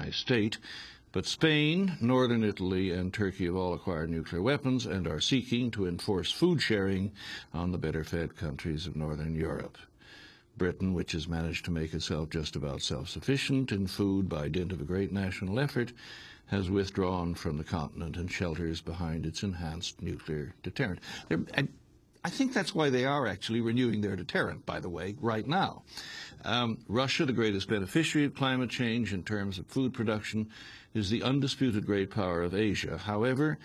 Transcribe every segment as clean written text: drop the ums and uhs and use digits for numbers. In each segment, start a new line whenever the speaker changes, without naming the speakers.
weaponized state. But Spain, northern Italy, and Turkey have all acquired nuclear weapons and are seeking to enforce food sharing on the better-fed countries of northern Europe. Britain, which has managed to make itself just about self-sufficient in food by dint of a great national effort, has withdrawn from the continent and shelters behind its enhanced nuclear deterrent. I think that's why they are actually renewing their deterrent, by the way, right now. Russia, the greatest beneficiary of climate change in terms of food production, is the undisputed great power of Asia. However,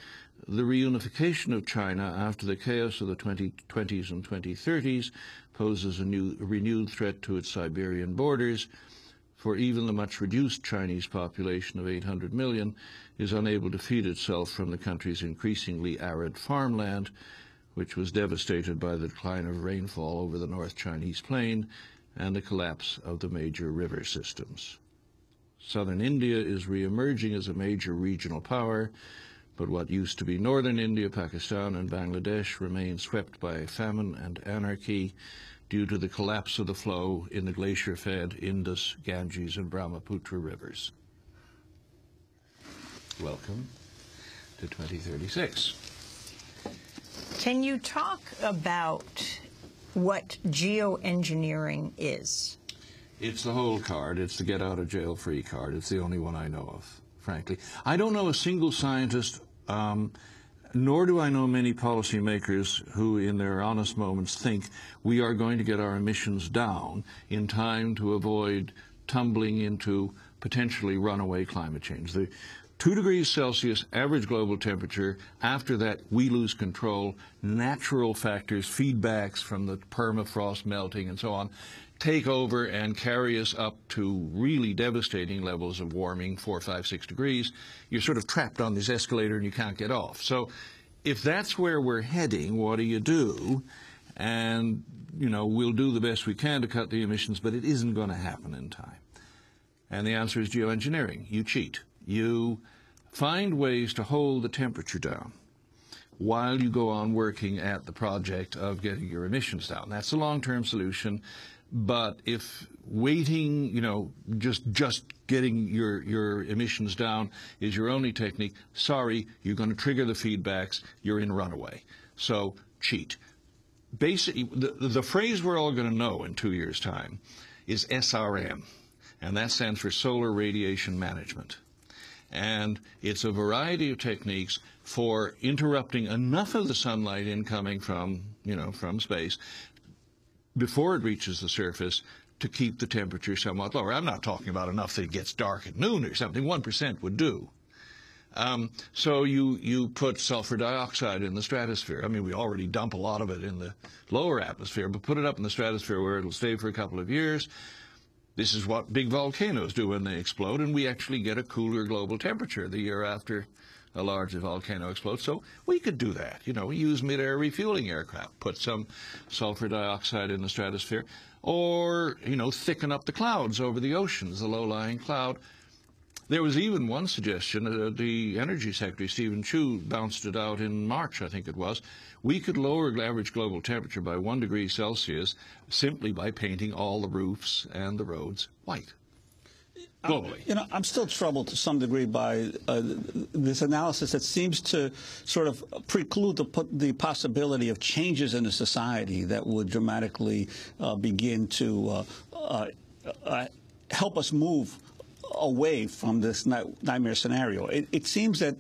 the reunification of China after the chaos of the 2020s and 2030s poses a renewed threat to its Siberian borders, for even the much reduced Chinese population of 800 million is unable to feed itself from the country's increasingly arid farmland, which was devastated by the decline of rainfall over the North Chinese plain and the collapse of the major river systems. Southern India is re-emerging as a major regional power, but what used to be northern India, Pakistan, and Bangladesh remain swept by famine and anarchy due to the collapse of the flow in the glacier-fed Indus, Ganges, and Brahmaputra rivers. Welcome to 2036.
Can you talk about what geoengineering is?
It's the whole card. It's the get-out-of-jail-free card. It's the only one I know of, frankly. I don't know a single scientist, nor do I know many policymakers who, in their honest moments, think we are going to get our emissions down in time to avoid tumbling into potentially runaway climate change. The 2 degrees Celsius average global temperature, after that we lose control, natural factors, feedbacks from the permafrost melting and so on, take over and carry us up to really devastating levels of warming, 4, 5, 6 degrees. You're sort of trapped on this escalator and you can't get off. So if that's where we're heading, what do? And, you know, we'll do the best we can to cut the emissions, but it isn't going to happen in time. And the answer is geoengineering. You cheat. You find ways to hold the temperature down while you go on working at the project of getting your emissions down. That's a long-term solution. But if waiting, you know, just getting your emissions down is your only technique, sorry, you're going to trigger the feedbacks, you're in runaway. So cheat. Basically, the phrase we're all going to know in 2 years' time is SRM, and that stands for Solar Radiation Management. And it's a variety of techniques for interrupting enough of the sunlight incoming from, you know, from space before it reaches the surface to keep the temperature somewhat lower. I'm not talking about enough that it gets dark at noon or something. 1% would do. So you put sulfur dioxide in the stratosphere. I mean, we already dump a lot of it in the lower atmosphere, but put it up in the stratosphere where it'll stay for a couple of years. This is what big volcanoes do when they explode, and we actually get a cooler global temperature the year after a large volcano explodes. So we could do that. You know, we use mid-air refueling aircraft, put some sulfur dioxide in the stratosphere, or, you know, thicken up the clouds over the oceans, the low-lying cloud. There was even one suggestion, the Energy Secretary, Stephen Chu, bounced it out in March, I think it was. We could lower average global temperature by 1 degree Celsius simply by painting all the roofs and the roads white. Globally.
You know, I'm still troubled to some degree by this analysis that seems to sort of preclude the possibility of changes in the society that would dramatically begin to help us move away from this nightmare scenario. It seems that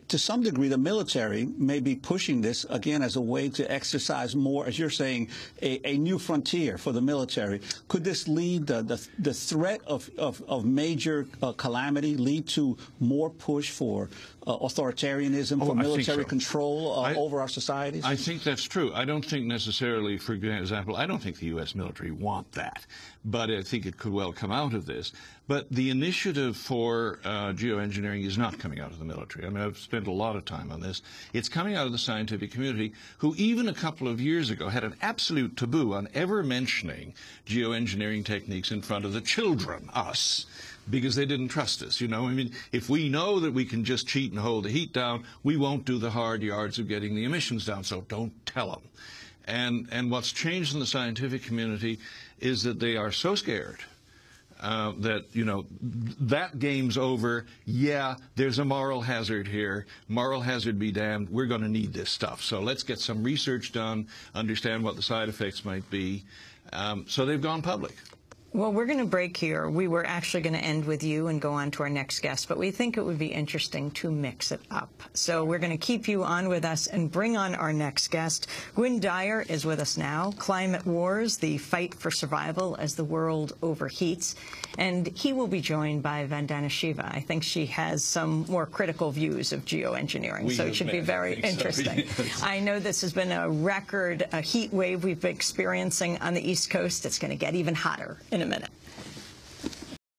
to some degree the military may be pushing this, again, as a way to exercise more, as you're saying, a new frontier for the military. Could this lead, the threat of major calamity lead to more push for authoritarianism, for military control over our societies?
I think that's true. I don't think necessarily, for example, I don't think the U.S. military want that, but I think it could well come out of this. But the initiative for geoengineering is not coming out of the military. I mean, I've spent a lot of time on this. It's coming out of the scientific community, who even a couple of years ago had an absolute taboo on ever mentioning geoengineering techniques in front of the children, us, because they didn't trust us. You know, I mean, if we know that we can just cheat and hold the heat down, we won't do the hard yards of getting the emissions down, so don't tell them. And what's changed in the scientific community is that they are so scared that, you know, that game's over. Yeah, there's a moral hazard here. Moral hazard be damned. We're going to need this stuff. So let's get some research done, understand what the side effects might be. So they've gone public.
Well, we're going to break here. We were actually going to end with you and go on to our next guest, but we think it would be interesting to mix it up. So we're going to keep you on with us and bring on our next guest. Gwynne Dyer is with us now. Climate Wars, the fight for survival as the world overheats. And he will be joined by Vandana Shiva. I think she has some more critical views of geoengineering, so it should be very interesting. So, yes. I know this has been a record heat wave we've been experiencing on the East Coast. It's going to get even hotter in a minute.